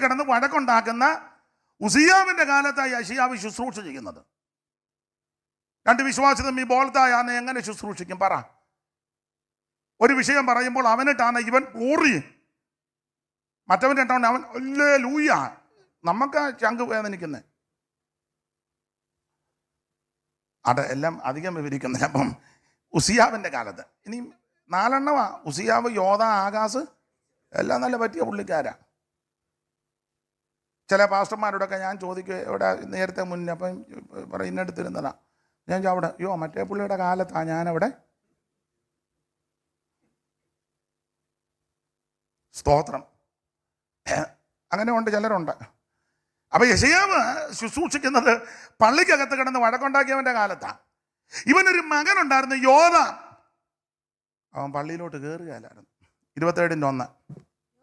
കിടന്ന് വഴക്കുണ്ടാക്കുന്ന ഉസിയാവിന്റെ കാലത്തായി യെശയ്യാവ് ശുശ്രൂഷ ചെയ്യുന്നത്. രണ്ട് വിശ്വാസി തമ്മിൽ ബോൾത്തായാന്ന് എങ്ങനെ ശുശ്രൂഷിക്കും പറ? ഒരു വിഷയം പറയുമ്പോൾ അവനിട്ടാണ് ഇവൻ ഊറി, മറ്റവൻ്റെ ഇട്ടാണ് അവൻ അല്ലേ ലൂയ. നമുക്ക് ചങ്ക് വേദനിക്കുന്നത് അത് എല്ലാം അധികം വിവരിക്കുന്നില്ല. അപ്പം ഉസിയാവിൻ്റെ കാലത്ത് ഇനി 4 എണ്ണമാ. ഉസിയാവ്, യോധ, ആകാസ് എല്ലാം നല്ല പറ്റിയ പുള്ളിക്കാരാ. ചില പാസ്റ്റർമാരോടൊക്കെ ഞാൻ ചോദിക്കുക എവിടെ നേരത്തെ മുന്നേ, അപ്പം പറയും ഇന്നെടുത്തിരുന്നതാ. ഞാൻ അവിടെ മറ്റേ പുള്ളിയുടെ കാലത്താണ് ഞാനവിടെ. സ്തോത്രം. അങ്ങനെ ഉണ്ട്, ചിലരുണ്ട്. അപ്പൊ യെശയ്യാവ് ശുശ്രൂഷിക്കുന്നത് പള്ളിക്കകത്ത് കിടന്ന് വഴക്കുണ്ടാക്കിയവന്റെ കാലത്താണ്. ഇവനൊരു മകനുണ്ടായിരുന്നു, യോധാം. അവൻ പള്ളിയിലോട്ട് കയറുകയല്ലായിരുന്നു. 27:1.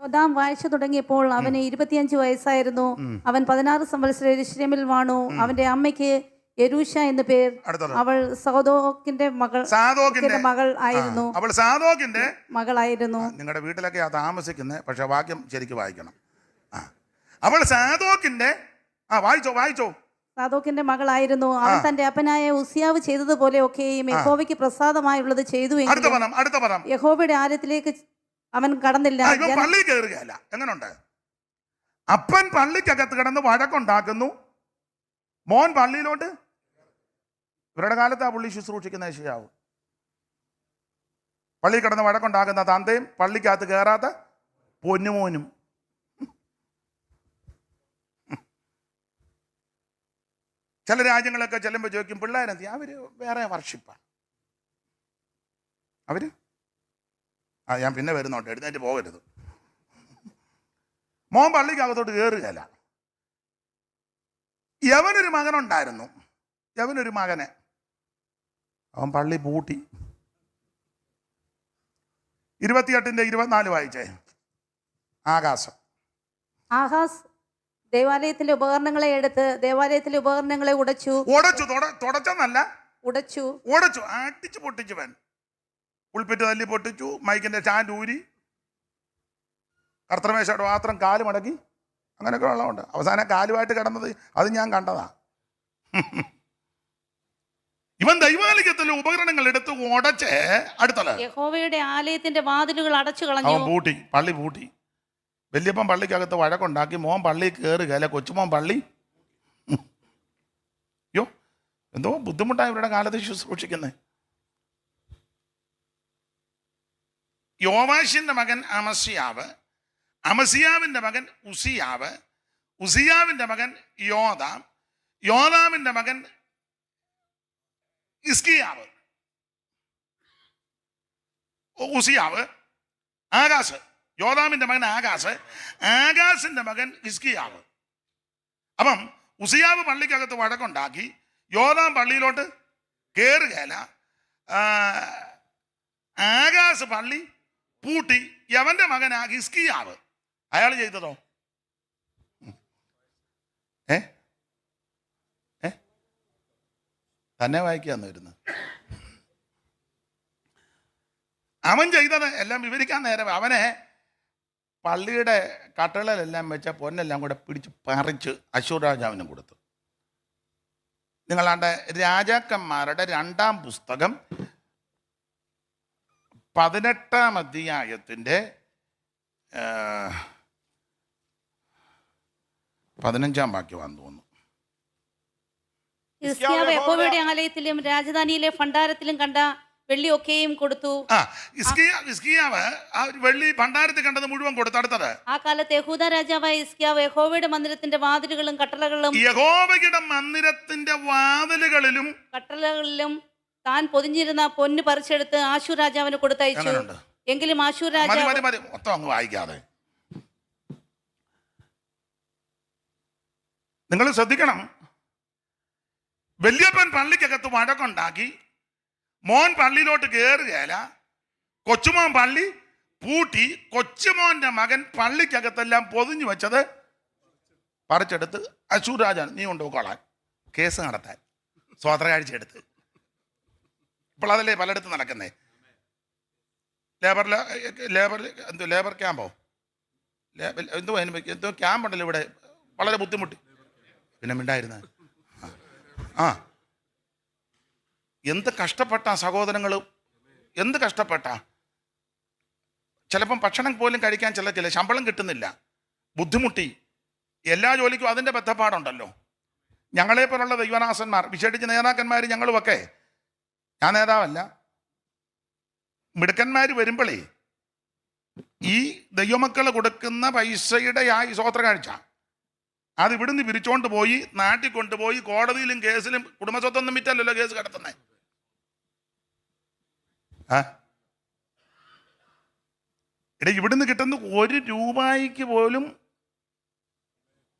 യോഥാം വാഴ്ച തുടങ്ങിയപ്പോൾ അവന് 25 വയസ്സായിരുന്നു. അവൻ 16 സംവത്സരം യെരൂശലേമിൽ വാണു. അവന്റെ അമ്മയ്ക്ക് യെരൂശ എന്ന് പേർ. അവൾ സാദോക്കിന്റെ മകൾ ആയിരുന്നു. അവൾ സാദോക്കിന്റെ മകളായിരുന്നു. നിങ്ങളുടെ വീട്ടിലൊക്കെ താമസിക്കുന്നത്, പക്ഷെ വാക്യം ശരിക്കും വായിക്കണം. അവൾ സാദോക്കിന്റെ വായിച്ചോ സാദോക്കിന്റെ മകളായിരുന്നു. അവൻ തന്റെ അപ്പനായ ഉസിയാവ് ചെയ്തതുപോലെ ഒക്കെയും യഹോവയ്ക്ക് പ്രസാദമായുള്ളത് ചെയ്തു. യഹോവയുടെ ആലയത്തിലേക്ക് അവൻ കടന്നില്ല. പള്ളി കയറുകയല്ല. എങ്ങനുണ്ട്? അപ്പൻ പള്ളിക്കകത്ത് കിടന്ന് വഴക്കുണ്ടാക്കുന്നു, മോൻ പള്ളിയിലോട്ട്. ഇവരുടെ കാലത്ത് ആ പുള്ളി ശുശ്രൂഷിക്കുന്ന യെശയ്യാവ്. പള്ളി കിടന്ന് വഴക്കുണ്ടാക്കുന്ന തന്തയും പള്ളിക്കകത്ത് കയറാത്ത പൊന്നുമോനും. ചില രാജ്യങ്ങളൊക്കെ ചെല്ലുമ്പോൾ ചോദിക്കും പിള്ളേരെന്തി, അവര് വേറെ വർഷിപ്പാണ് അവര്. ഞാൻ പിന്നെ വരുന്നോട്ടെ, എഴുന്നേറ്റ് പോകരുത്. മോൻ പള്ളിക്കകത്തോട്ട് കയറുകയല്ല. യവനൊരു മകനുണ്ടായിരുന്നു, യവനൊരു മകനെ അവൻ പള്ളി പൂട്ടി. 28:24 വായിച്ചേ. ആഹാസ് ദേവാലയത്തിലെ ഉപകരണങ്ങളെ എടുത്ത് ദേവാലയത്തിലെ ഉപകരണങ്ങളെ ഉടച്ചു. അടിച്ചു പൊട്ടിച്ചുവൻ. ഉൾപ്പിറ്റ് തല്ലി പൊട്ടിച്ചു, മൈക്കിന്റെ സ്റ്റാൻഡ് ഊരി, കർത്തമേശയുടെ പാത്രം കാല് മടക്കി, അങ്ങനെയൊക്കെ ഉള്ളതുണ്ട്. അവസാനം കാലുമായിട്ട് കിടന്നത് അത് ഞാൻ കണ്ടതാ. ഇവൻ ദൈവാലയത്തിലെ ഉപകരണങ്ങൾ എടുത്ത് ഉടച്ച് അടുത്തല്ല യഹോവയുടെ ആലയത്തിന്റെ വാതിലുകൾ അടച്ചു കളഞ്ഞു. പൂട്ടി, പള്ളി പൂട്ടി. വല്യപ്പൻ പള്ളിക്കകത്ത് വഴക്കുണ്ടാക്കി, മോൻ പള്ളി കയറുകയല്ല, കൊച്ചുമോൻ പള്ളി. എന്തോ ബുദ്ധിമുട്ടായി ഇവരുടെ കാലത്ത് ശുശ്രൂഷിക്കുന്നത്. യോവാശിന്റെ മകൻ അമസ്യാവ്, അമസ്യാവിന്റെ മകൻ ഉസിയാവ്, ഉസിയാവിന്റെ മകൻ യോധാം, യോധാമിന്റെ മകൻ ഹിസ്കിയാവ്, ഉസിയാവ്, ആകാശ്. യോധാമിന്റെ മകൻ ആകാശ്, ആകാശിന്റെ മകൻ ഹിസ്കിയാവ്. അപ്പം ഉസിയാവ് പള്ളിക്കകത്ത് വഴക്കുണ്ടാക്കി, യോധാം പള്ളിയിലോട്ട് കയറുകയല്ല, ആകാശ് പള്ളി പൂട്ടി. യവന്റെ മകൻ ഹിസ്കിയാവ്, അയാൾ ചെയ്തതോ തന്നെ വായിക്കാന്ന് വരുന്നത്. അവൻ ചെയ്തത് എല്ലാം വിവരിക്കാൻ നേരം അവനെ പള്ളിയുടെ കട്ടളയിലെല്ലാം വെച്ച പൊന്നെല്ലാം കൂടെ പിടിച്ച് പറിച്ച് അശ്ശൂർ രാജാവിനും കൊടുത്തു. നിങ്ങളാണ്ട് രാജാക്കന്മാരുടെ 2-ാം പുസ്തകം 18-ാം അധ്യായത്തിൻ്റെ 15-ാം വാക്യമാണെന്ന് തോന്നുന്നു. യഹോവയുടെ ആലയത്തിലും രാജധാനിയിലെ ഭണ്ഡാരത്തിലും കണ്ട വെള്ളിയൊക്കെയും കൊടുത്തു. വെള്ളി ഭണ്ഡാരത്തിൽ കണ്ടത് മുഴുവൻ കൊടുത്തു. അടുത്തത് ആ കാലത്ത് യഹൂദ രാജാവായ ഹിസ്കിയാവ് യഹോവയുടെ മന്ദിരത്തിന്റെ വാതിലുകളും കട്ടളകളിലും താൻ പൊതിഞ്ഞിരുന്ന പൊന്ന് പറിച്ചെടുത്ത് ആശൂർ രാജാവിന് കൊടുത്തയച്ചു. എങ്കിലും ആശൂർ രാജാവ് വായിക്കാതെ നിങ്ങൾ ശ്രദ്ധിക്കണം. വല്യപ്പൻ പള്ളിക്കകത്ത് വഴക്കുണ്ടാക്കി, മോൻ പള്ളിയിലോട്ട് കയറുകയല്ല, കൊച്ചുമോൻ പള്ളി പൂട്ടി. കൊച്ചുമോന്റെ മകൻ പള്ളിക്കകത്തെല്ലാം പൊതിഞ്ഞു വെച്ചത് പറിച്ചെടുത്ത് അശ്ശൂർ രാജാൻ നീ കൊണ്ടുപോയിക്കോളാൻ, കേസ് നടത്താൻ, സ്വാതന്ത്ര്യാഴ്ച എടുത്ത്. ഇപ്പോൾ അതല്ലേ പലയിടത്തും നടക്കുന്നേ. ലേബർ ക്യാമ്പോ എന്തോ ക്യാമ്പുണ്ടല്ലോ ഇവിടെ, വളരെ ബുദ്ധിമുട്ടി. പിന്നെ മിണ്ടായിരുന്ന ആ എന്ത് കഷ്ടപ്പെട്ട സഹോദരങ്ങൾ, എന്ത് കഷ്ടപ്പെട്ട. ചിലപ്പം ഭക്ഷണം പോലും കഴിക്കാൻ ചില ശമ്പളം കിട്ടുന്നില്ല, ബുദ്ധിമുട്ടി. എല്ലാ ജോലിക്കും അതിൻ്റെ ബദ്ധപ്പാടുണ്ടല്ലോ. ഞങ്ങളെപ്പോലുള്ള ദൈവദാസന്മാർ, വിശേഷിച്ച് നേതാക്കന്മാർ, ഞങ്ങളുമൊക്കെ, ഞാൻ നേതാവല്ല, മിടുക്കന്മാർ വരുമ്പോഴേ ഈ ദൈവമക്കൾ കൊടുക്കുന്ന പൈസയുടെ ഈ സ്വോത്ര കാഴ്ച അത് ഇവിടുന്ന് പിരിച്ചോണ്ട് പോയി നാട്ടിൽ കൊണ്ടുപോയി കോടതിയിലും കേസിലും, കുടുംബസ്വത്തൊന്നും വിറ്റല്ലല്ലോ കേസ് കിടത്തുന്നേ. ഇവിടുന്ന് കിട്ടുന്ന 1 രൂപയ്ക്ക് പോലും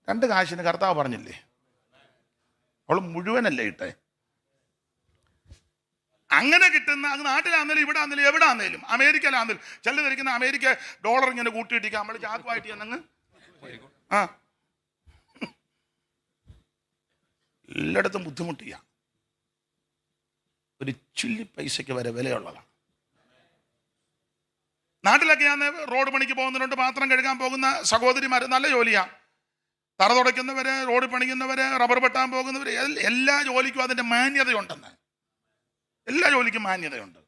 2 കാശിന് കർത്താവ് പറഞ്ഞില്ലേ, അവൾ മുഴുവനല്ലേ ഇട്ടേ. അങ്ങനെ കിട്ടുന്ന, അത് നാട്ടിലാന്നേലും ഇവിടെ ആന്നേലും എവിടെ ആന്നേലും, അമേരിക്കയിലാന്നേലും, ചില ധരിക്കുന്ന അമേരിക്ക ഡോളർ ഇങ്ങനെ കൂട്ടിയിട്ടിരിക്കുക, നമ്മൾ ചാക്കുമായിട്ട് ചെന്നങ്ങ് എല്ലായിടത്തും ബുദ്ധിമുട്ടിയ ഒരു ചില്ലി പൈസയ്ക്ക് വരെ വിലയുള്ളതാണ്. നാട്ടിലൊക്കെയാന്ന് റോഡ് പണിക്ക് പോകുന്നവരുണ്ട്, പാത്രം കഴുകാൻ പോകുന്ന സഹോദരിമാർ, നല്ല ജോലിയാ. തറ തുടയ്ക്കുന്നവര്, റോഡ് പണിക്കുന്നവര്, റബ്ബർ വെട്ടാൻ പോകുന്നവര്, എല്ലാ ജോലിക്കും അതിൻ്റെ മാന്യതയുണ്ടെന്ന്. എല്ലാ ജോലിക്കും മാന്യതയുണ്ട്.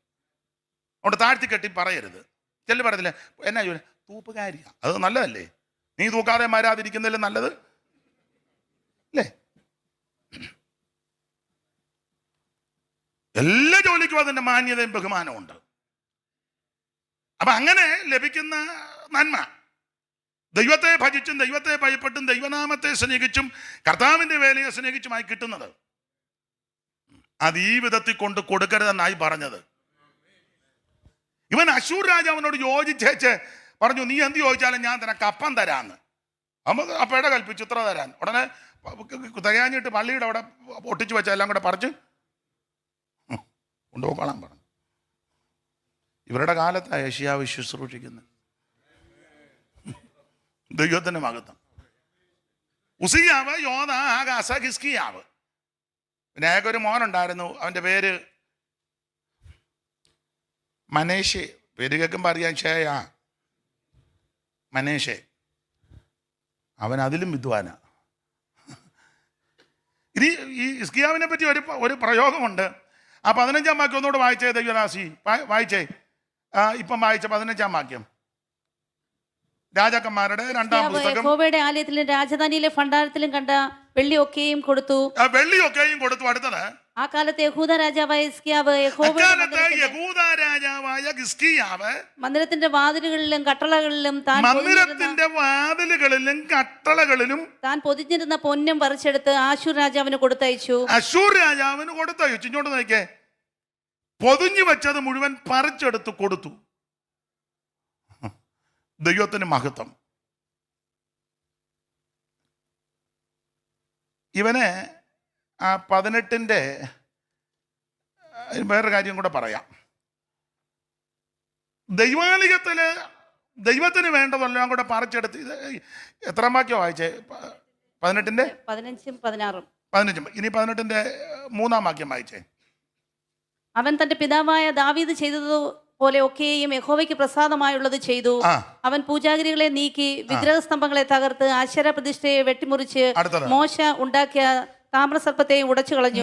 അതുകൊണ്ട് താഴ്ത്തി കെട്ടി പറയരുത്. ചെല്ലു പറയത്തില്ലേ എന്നാ ജോലി, തൂപ്പുകാരിയാ, അത് നല്ലതല്ലേ, നീ തൂക്കാതെ മാരാതിരിക്കുന്നതിലും നല്ലത് അല്ലേ. എല്ലാ ജോലിക്കും അതിൻ്റെ മാന്യതയും ബഹുമാനവും ഉണ്ട്. അപ്പൊ അങ്ങനെ ലഭിക്കുന്ന നന്മ, ദൈവത്തെ ഭജിച്ചും ദൈവത്തെ ഭയപ്പെട്ടും ദൈവനാമത്തെ സ്നേഹിച്ചും കർത്താവിൻ്റെ വേലയെ സ്നേഹിച്ചുമായി കിട്ടുന്നത്, അത് ഈ വിധത്തിൽ കൊണ്ട് കൊടുക്കരുതെന്നായി പറഞ്ഞത്. ഇവൻ അശൂർ രാജാവിനോട് യോജിച്ചേച്ച് പറഞ്ഞു, നീ എന്ത് ചോദിച്ചാലും ഞാൻ നിനക്ക് അപ്പം തരാന്ന്. അപ്പയുടെ കൽപ്പിച്ചു ഇത്ര തരാൻ. ഉടനെ തികയാഞ്ഞിട്ട് പള്ളിയുടെ അവിടെ ഒട്ടിച്ചു വെച്ച എല്ലാം കൂടെ പറിച്ച് കൊണ്ടുപോയിക്കോളാൻ പറഞ്ഞു. ഇവരുടെ കാലത്താണ് യെശയ്യാവ് ശുശ്രൂഷിക്കുന്നത്. ദൈവത്തിന്റെ മഹത്വം. ഉസിയാവ്, യോന, ആകാശ, ഹിസ്കിയാവ്. പിന്നെ അയാൾക്കൊരു മോനുണ്ടായിരുന്നു, അവൻ്റെ പേര് മനേഷെ. പേര് കേൾക്കുമ്പോൾ അറിയാൻ ഷേയാ, മനേഷെ. അവൻ അതിലും വിദ്വാനാ. ഇനി ഈ ഹിസ്കിയാവിനെ പറ്റി ഒരു പ്രയോഗമുണ്ട്. ആ 15-ാം വാക്യം ഒന്നുകൂടെ വായിച്ചേ ദൈവദാസി, വായിച്ചേ. ഇപ്പം വായിച്ച 15-ാം വാക്യം, രാജാക്കന്മാരുടെ 2-ാം പുസ്തകം. യഹോവയുടെ ആലയത്തിലും രാജധാനിയിലെ ഭണ്ഡാരത്തിലും കണ്ട വെള്ളിയൊക്കെയും കൊടുത്തു. അടുത്തത്, ആ കാലത്ത് യഹൂദ രാജാവായ ഹിസ്കിയാവ് മന്ദിരത്തിന്റെ വാതിലുകളിലും കട്ടളകളിലും താൻ പൊതിഞ്ഞിരുന്ന പൊന്നും പറിച്ചെടുത്ത് അശ്ശൂർ രാജാവിന് കൊടുത്തയച്ചു. ഇങ്ങോട്ട് നോക്കിയേ, പൊതിഞ്ഞു വെച്ചത് മുഴുവൻ പറിച്ചെടുത്ത് കൊടുത്തു. ദൈവത്തിന് മഹത്വം. ഇവന് ആ 18-ന്റെ വേറൊരു കാര്യം കൂടെ പറയാം. ദൈവാലയത്തില് ദൈവത്തിന് വേണ്ടതെല്ലാം കൂടെ പറിച്ചെടുത്ത്. ഇത് എത്രാം വാക്യം വായിച്ചേ? 18-ന്റെ 15-ഉം 16-ഉം. 15. ഇനി 18-ന്റെ 3-ാം വാക്യം വായിച്ചേ. അവൻ തന്റെ പിതാവായ ദാവീദ് ചെയ്തതുപോലെ ഒക്കെയും യഹോവയ്ക്ക് പ്രസാദമായുള്ളത് ചെയ്തു. അവൻ പൂജാഗിരികളെ നീക്കി വിഗ്രഹസ്തംഭങ്ങളെ തകർത്ത് ആശേര പ്രതിഷ്ഠയെ വെട്ടിമുറിച്ച് മോശ ഉണ്ടാക്കിയ താമ്രസർപ്പത്തെയും ഉടച്ചു കളഞ്ഞു.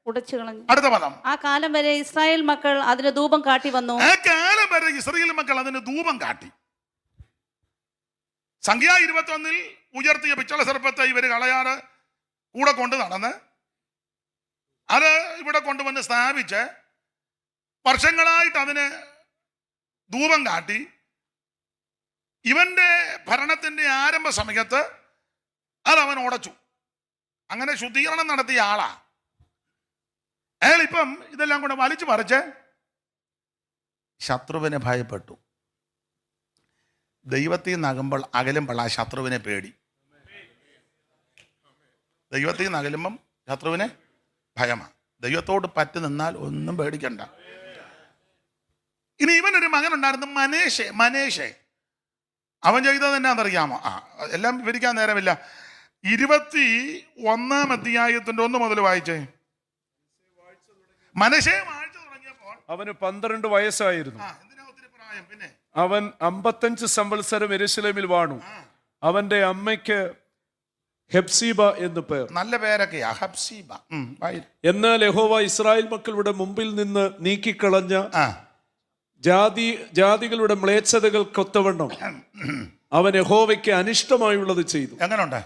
ഉടച്ചു കളഞ്ഞു. അടുത്ത പദം, ആ കാലം വരെ ഇസ്രായേൽ മക്കൾ അതിന് ധൂപം കാട്ടി വന്നു. സംഖ്യ 21-ൽ ഉയർത്തിയ പിച്ചള സർപ്പത്തെ ഇവർ കളയാറ് കൂടെ കൊണ്ട് നടന്ന് അത് ഇവിടെ കൊണ്ടുവന്ന് സ്ഥാപിച്ച് വർഷങ്ങളായിട്ട് അതിന് ധൂപം കാട്ടി. ഇവന്റെ ഭരണത്തിന്റെ ആരംഭ സമയത്ത് അതവൻ ഉടച്ചു. അങ്ങനെ ശുദ്ധീകരണം നടത്തിയ ആളാ അയാൾ. ഇപ്പം ഇതെല്ലാം കൂടെ വലിച്ചു പറിച്ച് ശത്രുവിനെ ഭയപ്പെട്ടു. ദൈവത്തിൽ നിന്നകുമ്പോൾ അകലുമ്പോൾ ആ ശത്രുവിനെ പേടി. ദൈവത്തിൽ നിന്ന് അകലുമ്പം ശത്രുവിനെ ഭയമാണ്. ദൈവത്തോട് പറ്റി നിന്നാൽ ഒന്നും പേടിക്കണ്ട. ഇനി ഇവനൊരു മകനുണ്ടായിരുന്നു, മനേഷെ. അവൻ ചെയ്തത് എന്നാന്നറിയാമോ? എല്ലാം വിവരിക്കാൻ നേരമില്ല. 21-ാം അധ്യായത്തിന്റെ 1 മുതൽ വായിച്ചേ. മനേഷെ വാഴ്ച തുടങ്ങിയപ്പോൾ അവന് 12 വയസ്സായിരുന്നു. എന്തിനാ ഒത്തിരി പ്രായം? പിന്നെ അവൻ 55 സംവത്സരം യെരൂശലേമിൽ വാണു. അവന്റെ അമ്മയ്ക്ക് ഹെപ്സീബ എന്നു പേർ. നല്ല പേരൊക്കെയാ, ഹെപ്സീബ. എന്നാൽ യഹോവ ഇസ്രായേൽ മക്കളുടെ മുമ്പിൽ നിന്ന് നീക്കിക്കളഞ്ഞ ജാതികളുടെ മ്ലേച്ഛതകൾക്കൊത്തവണ്ണം അവൻ യഹോവയ്ക്ക് അനിഷ്ടമായുള്ളത് ചെയ്തു. എങ്ങനുണ്ട്?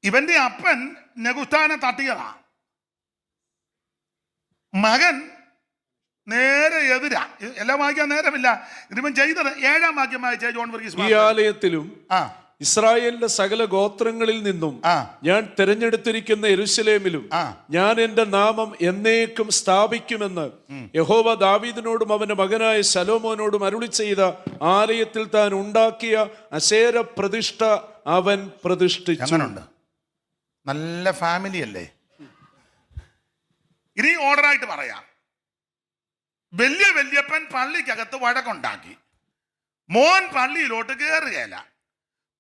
ഇവന്റെ അപ്പൻ നെഗുസ്താനെ തട്ടിയതാ, മകൻ നേരെ എതിരാ. എല്ലാം വായിക്കാൻ നേരമില്ല. ഇതിവൻ ചെയ്തത് 7-ാം വാക്യം വായിച്ച ജോൺ വർഗീസ്. ഈ ആലയത്തിലും ഇസ്രായേലിന്റെ സകല ഗോത്രങ്ങളിൽ നിന്നും ഞാൻ തിരഞ്ഞെടുത്തിരിക്കുന്ന യെരൂശലേമിലും ഞാൻ എന്റെ നാമം എന്നേക്കും സ്ഥാപിക്കുമെന്ന് യഹോവ ദാവീദിനോടും അവന്റെ മകനായ ശലോമോനോടും അരുളി ചെയ്ത ആലയത്തിൽ താൻ ഉണ്ടാക്കിയ അശേര പ്രതിഷ്ഠ അവൻ പ്രതിഷ്ഠിച്ചു. നല്ല ഫാമിലി അല്ലേ? ഇനി ഓർഡറായിട്ട് പറയാം. വല്യപ്പൻ പള്ളിക്കകത്ത് വഴക്കുണ്ടാക്കി. മോൻ പള്ളിയിലോട്ട് കയറുകയില്ല.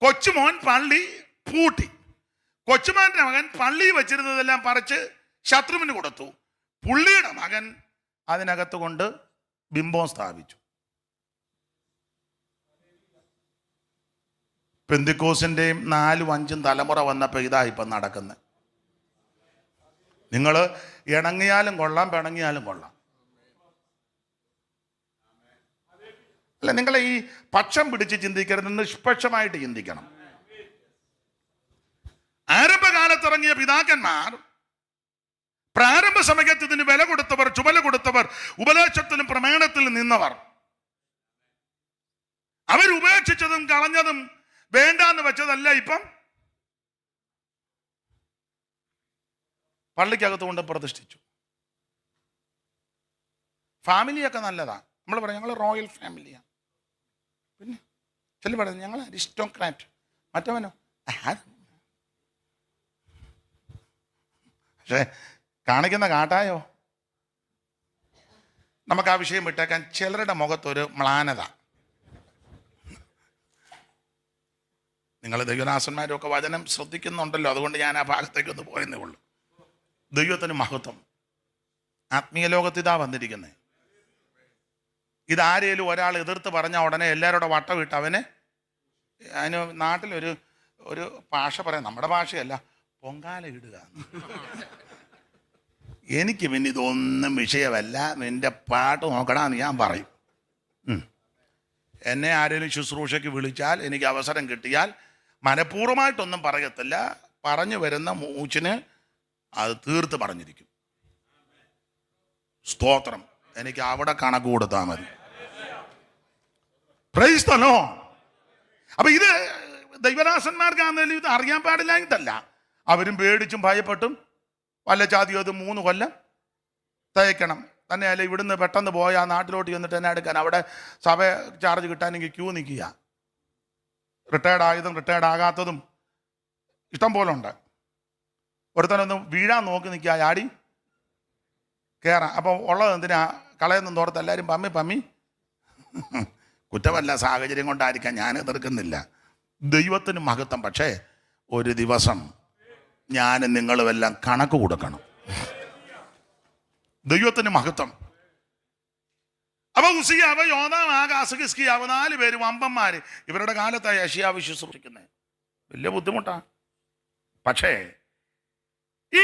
കൊച്ചുമോൻ പള്ളി പൂട്ടി. കൊച്ചുമോന്റെ മകൻ പള്ളി വെച്ചിരുന്നതെല്ലാം പറിച്ച് ശത്രുവിന് കൊടുത്തു. പുള്ളിയുടെ മകൻ അതിനകത്ത് കൊണ്ട് ബിംബം സ്ഥാപിച്ചു. പെന്തിക്കോസിന്റെയും 4-5 തലമുറ വന്നപ്പോൾ ഇതാ ഇപ്പം നടക്കുന്നത്. നിങ്ങൾ ഇണങ്ങിയാലും കൊള്ളാം, പിണങ്ങിയാലും കൊള്ളാം. അല്ല, നിങ്ങളെ ഈ പക്ഷം പിടിച്ച് ചിന്തിക്കരുത്, നിഷ്പക്ഷമായിട്ട് ചിന്തിക്കണം. ആരംഭകാലത്തിറങ്ങിയ പിതാക്കന്മാർ, പ്രാരംഭ സമയത്ത് ഇതിന് വില കൊടുത്തവർ, ചുമല കൊടുത്തവർ, ഉപദേശത്തിലും പ്രമാണത്തിലും നിന്നവർ, അവരുപേക്ഷിച്ചതും കളഞ്ഞതും വേണ്ടാന്ന് വെച്ചതല്ല ഇപ്പം പള്ളിക്കകത്ത് കൊണ്ട് പ്രതിഷ്ഠിച്ചു. ഫാമിലിയൊക്കെ നല്ലതാ. നമ്മൾ പറയാം ഞങ്ങൾ റോയൽ ഫാമിലിയാണ്. പിന്നെ ചില പറയുന്നത് ഞങ്ങൾ അരിസ്റ്റോക്രാറ്റ്. മറ്റവനോ? പക്ഷേ കാണിക്കുന്ന കാട്ടായോ? നമുക്ക് ആ വിഷയം വിട്ടേക്കാൻ. ചിലരുടെ മുഖത്തൊരു മ്ലാനത. നിങ്ങൾ ദൈവദാസന്മാരും ഒക്കെ വചനം ശ്രദ്ധിക്കുന്നുണ്ടല്ലോ, അതുകൊണ്ട് ഞാൻ ആ ഭാഗത്തേക്കൊന്ന് പോയെന്നേ ഉള്ളൂ. ദൈവത്തിന് മഹത്വം. ആത്മീയ ലോകത്ത് ഇതാ വന്നിരിക്കുന്നത്. ഇതാരേലും ഒരാൾ എതിർത്ത് പറഞ്ഞ ഉടനെ എല്ലാവരുടെ വട്ടമിട്ട് അവന് അതിന് നാട്ടിലൊരു ഭാഷ പറയാം, നമ്മുടെ ഭാഷയല്ല, പൊങ്കാല ഇടുക. എനിക്ക് പിന്നെ ഇതൊന്നും വിഷയമല്ല, നിന്റെ പാട്ട് നോക്കണമെന്ന് ഞാൻ പറയും. എന്നെ ആരെങ്കിലും ശുശ്രൂഷയ്ക്ക് വിളിച്ചാൽ, എനിക്ക് അവസരം കിട്ടിയാൽ മനഃപൂർവ്വമായിട്ടൊന്നും പറയത്തില്ല. പറഞ്ഞു വരുന്ന മൂച്ചിന് അത് തീർത്ത് പറഞ്ഞിരിക്കും. സ്തോത്രം. എനിക്ക് അവിടെ കണക്ക് കൊടുത്താൽ മതി. Praise the Lord. അപ്പൊ ഇത് ദൈവദാസന്മാർക്കാണെങ്കിലും ഇത് അറിയാൻ പാടില്ലായിട്ടല്ല. അവരും പേടിച്ചും ഭയപ്പെട്ടും വല്ല ജാതിയോ 3 കൊല്ലം തയ്ക്കണം. തന്നെയല്ല ഇവിടുന്ന് പെട്ടെന്ന് പോയി ആ നാട്ടിലോട്ട് ചെന്നിട്ട് തന്നെ എടുക്കാൻ അവിടെ സഭ ചാർജ് കിട്ടാനെങ്കിൽ ക്യൂ നിൽക്കുക. റിട്ടയർഡ് ആയതും റിട്ടയർഡ് ആകാത്തതും ഇഷ്ടം പോലെ ഉണ്ട്. ഒരുത്തനൊന്ന് വീഴാൻ നോക്കി നിൽക്കുക, ആടി കയറാം. അപ്പോൾ ഉള്ളത് എന്തിനാ കളയെന്നും തോർത്ത് എല്ലാവരും പമ്മി കുറ്റമല്ല, സാഹചര്യം കൊണ്ടായിരിക്കാം, ഞാൻ എതിർക്കുന്നില്ല. ദൈവത്തിന് മഹത്വം. പക്ഷേ ഒരു ദിവസം ഞാനും നിങ്ങളുമെല്ലാം കണക്ക് കൊടുക്കണം. ദൈവത്തിന് മഹത്വം. അപ്പൊ ഉസിയാവ്, യോദാം, ആഗാസ്, ഹിസ്കിയാവ് 4 പേര് വമ്പന്മാര്. ഇവരുടെ കാലത്തായി യെശയ്യാവ് ശുശ്രൂഷിക്കുന്നത്. വലിയ ബുദ്ധിമുട്ടാണ്. പക്ഷേ ഈ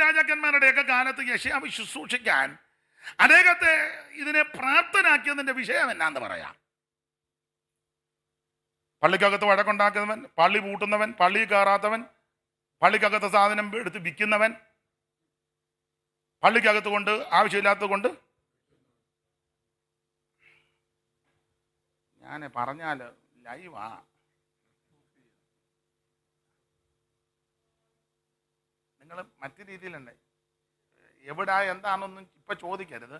രാജാക്കന്മാരുടെയൊക്കെ കാലത്ത് യെശയ്യാവ് ശുശ്രൂഷിക്കാൻ അദ്ദേഹത്തെ ഇതിനെ പ്രാപ്തനാക്കിയതിന്റെ വിഷയം എന്നാന്ന് പറയാം. പള്ളിക്കകത്ത് വഴക്കുണ്ടാക്കുന്നവൻ, പള്ളി പൂട്ടുന്നവൻ, പള്ളി കയറാത്തവൻ, പള്ളിക്കകത്ത് സാധനം എടുത്ത് വിൽക്കുന്നവൻ, പള്ളിക്കകത്ത് കൊണ്ട് ആവശ്യമില്ലാത്തത് കൊണ്ട്, ഞാൻ പറഞ്ഞാൽ ലൈവാ. നിങ്ങൾ മറ്റു രീതിയിലുണ്ട്. എവിടെ എന്താണെന്നൊന്നും ഇപ്പൊ ചോദിക്കരുത്.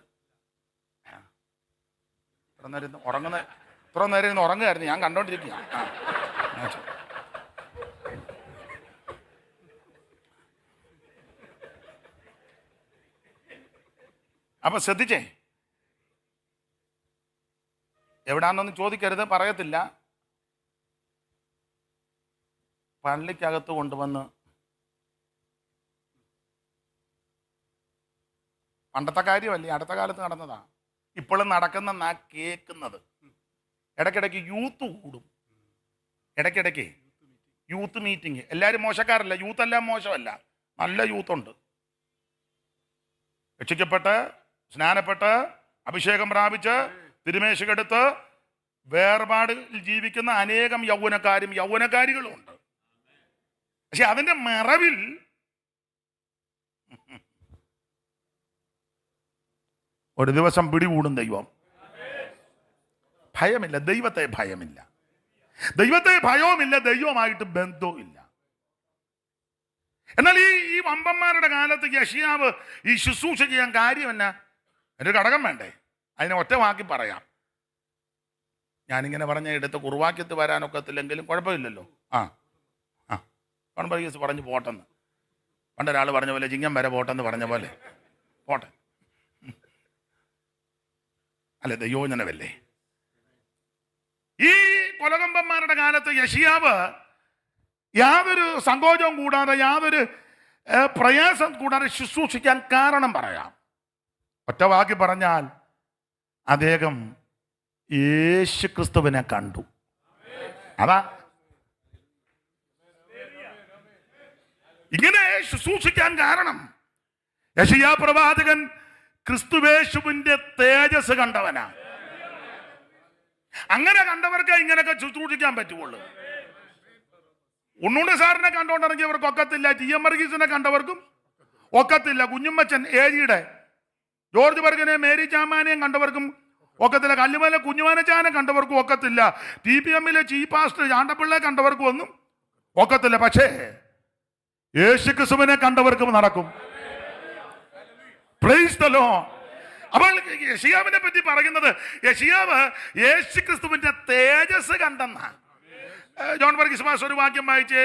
ഇത്ര നേരം ഇരുന്ന് ഉറങ്ങുമായിരുന്നു, ഞാൻ കണ്ടോണ്ടിരിക്കുക. അപ്പൊ ശ്രദ്ധിച്ചേ, എവിടാന്നൊന്നും ചോദിക്കരുത്, പറയത്തില്ല. പള്ളിക്കകത്ത് കൊണ്ടുവന്ന് പണ്ടത്തെ കാര്യമല്ലേ, അടുത്ത കാലത്ത് നടന്നതാ. ഇപ്പോഴും നടക്കുന്ന കേൾക്കുന്നത്. ഇടയ്ക്കിടയ്ക്ക് യൂത്ത് കൂടും, ഇടയ്ക്കിടയ്ക്ക് യൂത്ത് മീറ്റിംഗ്. എല്ലാവരും മോശക്കാരല്ല, യൂത്ത് എല്ലാം മോശമല്ല, നല്ല യൂത്തുണ്ട്. രക്ഷിക്കപ്പെട്ട് സ്നാനപ്പെട്ട് അഭിഷേകം പ്രാപിച്ച് തിരുമേശകെടുത്ത് വേർപാടിൽ ജീവിക്കുന്ന അനേകം യൗവനക്കാരികളും ഉണ്ട്. പക്ഷെ അതിന്റെ മറവിൽ ഒരു ദിവസം പിടികൂടും ദൈവം. ഭയമില്ല, ദൈവത്തെ ഭയമില്ല, ദൈവത്തെ ഭയവുമില്ല, ദൈവമായിട്ട് ബന്ധവുമില്ല. എന്നാൽ ഈ വമ്പന്മാരുടെ കാലത്ത് യെശയ്യാവ് ഈ ശുശ്രൂഷ ചെയ്യാൻ കാര്യം എന്നാ? ഒരു ഘടകം വേണ്ടേ? അതിനെ ഒറ്റ വാക്കി പറയാം. ഞാനിങ്ങനെ പറഞ്ഞ എടുത്ത് കുറുവാക്യത്ത് വരാനൊക്കത്തില്ലെങ്കിലും കുഴപ്പമില്ലല്ലോ. കോൺബർഗീസ് പറഞ്ഞു പോട്ടെന്ന്. പണ്ടൊരാൾ പറഞ്ഞ പോലെ ചിങ്ങം വരെ പോട്ടെന്ന് പറഞ്ഞ പോലെ പോട്ടെ. അല്ലെ, ദൈവോജനമല്ലേ? ഈ കൊലകമ്പന്മാരുടെ കാലത്ത് യെശയ്യാവ് യാതൊരു സങ്കോചവും കൂടാതെ, യാതൊരു പ്രയാസം കൂടാതെ ശുശ്രൂഷിക്കാൻ കാരണം പറയാം. ഒറ്റ വാക്കി പറഞ്ഞാൽ അദ്ദേഹം യേശുക്രിസ്തുവിനെ കണ്ടു. അതാ ഇങ്ങനെ ശുശ്രൂഷിക്കാൻ കാരണം. യെശയ്യാ പ്രവാചകൻ ക്രിസ്തുവേശുവിന്റെ തേജസ് കണ്ടവനാ. അങ്ങനെ കണ്ടവർക്ക് ഇങ്ങനെയൊക്കെ ശുശ്രൂഷിക്കാൻ പറ്റുള്ളൂ. ഉണ്ണുണ്ണി സാറിനെ കണ്ടുകൊണ്ടിറങ്ങിയവർക്ക് ഒക്കത്തില്ല, TM വർഗീസിനെ കണ്ടവർക്കും ഒക്കത്തില്ല, കുഞ്ഞുമ്മച്ചൻ ഏരിയുടെ ജോർജ് ബർഗനെ മേരി ചാമാനെയും കണ്ടവർക്കും ഒക്കത്തില്ല, കല്ലുമല കുഞ്ഞുമാനച്ചാനെ കണ്ടവർക്കും ഒക്കത്തില്ല, TPM-ലെ ചീഫ് പാസ്റ്റർ ചാണ്ടപ്പിള്ളയെ കണ്ടവർക്കും ഒന്നും ഒക്കത്തില്ല. പക്ഷേ യേശുക്രിസ്തുവിനെ കണ്ടവർക്കും നടക്കും. Praise the Lord. അപ്പോൾ യെശയ്യാവിനെ പറ്റി പറയുന്നത്, യെശയ്യാവ് യേശുക്രിസ്തുവിന്റെ തേജസ് കണ്ടെന്ന. ജോൺ വർഗീസ് മാസ്റ്റർ ഒരു വാക്യം വായിച്ചേ,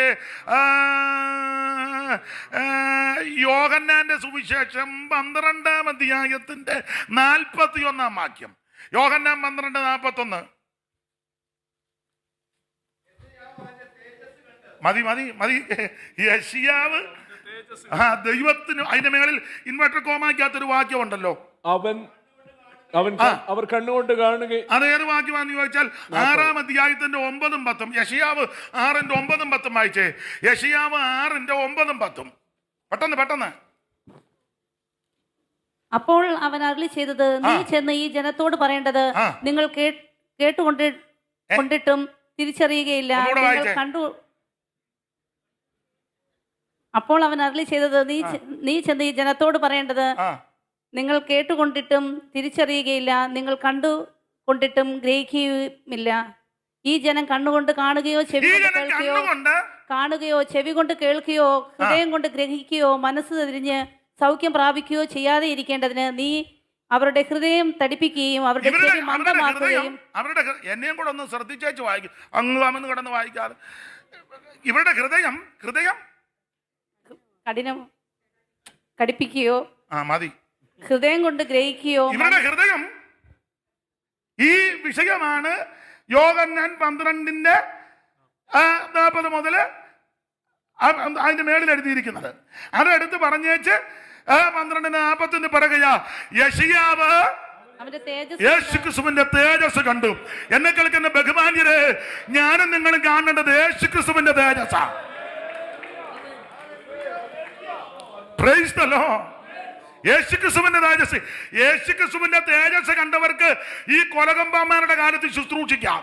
യോഹന്നാന്റെ സുവിശേഷം 12-ാം അധ്യായത്തിന്റെ 41-ാം വാക്യം. യോഹന്നാൻ 12:41. മതി. യെശയ്യാവ് ദൈവത്തിന് അതിന്റെ മേളിൽ ഇൻവെർട്ടർ കോമാക്കാത്തൊരു വാക്യം ഉണ്ടല്ലോ, അവർ കണ്ണുകൊണ്ട് കാണുകയും. അതേത് വാക്യമാണെന്ന് ചോദിച്ചാൽ 6-ാം അധ്യായത്തിന്റെ 9-ഉം 10-ഉം. യെശയ്യാവ് 6-ന്റെ 9-ഉം 10-ഉം വായിച്ചേ. യെശയ്യാവ് 6-ന്റെ 9-ഉം 10-ഉം. പെട്ടെന്ന്. അപ്പോൾ അവൻ അരുളി ചെയ്തത്, നീ ചെന്ന് ഈ ജനത്തോട് പറയേണ്ടത്, നിങ്ങൾ കേട്ടുകൊണ്ടിട്ടും തിരിച്ചറിയുകയില്ല, നിങ്ങൾ കണ്ടു. അപ്പോൾ അവൻ അരുളി ചെയ്തത്, നീ ചെന്ന് ഈ ജനത്തോട് പറയേണ്ടത്, നിങ്ങൾ കേട്ടുകൊണ്ടിട്ടും തിരിച്ചറിയുകയില്ല, നിങ്ങൾ കണ്ടുകൊണ്ടിട്ടും ഗ്രഹിക്കുകയുമില്ല. ഈ ജനം കണ്ണുകൊണ്ട് കാണുകയോ ചെവി കൊണ്ട് കേൾക്കുകയോ ഹൃദയം കൊണ്ട് ഗ്രഹിക്കുകയോ മനസ്സ് തിരിഞ്ഞ് സൗഖ്യം പ്രാപിക്കുകയോ ചെയ്യാതെ ഇരിക്കേണ്ടതിന് നീ അവരുടെ ഹൃദയം തടിപ്പിക്കുകയും അവരുടെ ചെവി മന്ദമാക്കുകയും. എന്നെയും കൂടെ ഒന്ന് ശ്രദ്ധിച്ചു വായിക്കും, അങ്ങ് കിടന്ന് വായിക്കാതെ. ഇവരുടെ ഹൃദയം കഠിനം കടിപ്പിക്കുകയോ മതി, ഹൃദയം കൊണ്ട് ഗ്രഹിക്കുകയോ. ഇവരുടെ ഹൃദയം ഈ വിഷയമാണ് യോഹന്നാൻ 12-ന്റെ 40 മുതൽ അതിന്റെ മേളിൽ എഴുതിയിരിക്കുന്നത്. അതെടുത്ത് പറഞ്ഞേച്ച് 12:40 പറയുകയാ, യെശയ്യാവ് യേശുക്രിസ്തുവിന്റെ തേജസ് കണ്ടു. എന്നെ കേൾക്കുന്ന ബഹുമാന്യരെ, ഞാനും നിങ്ങളും കാണേണ്ടത് യേശുക്രിസ്തുവിന്റെ തേജസ്സാ. Praise the Lord. യേശുക്രിസ്തുവിന്റെ തേജസ്, യേശുക്രിസ്തുവിന്റെ തേജസ് കണ്ടവർക്ക് ഈ കൊലകമ്പന്മാരുടെ കാലത്ത് ശുശ്രൂഷിക്കാം.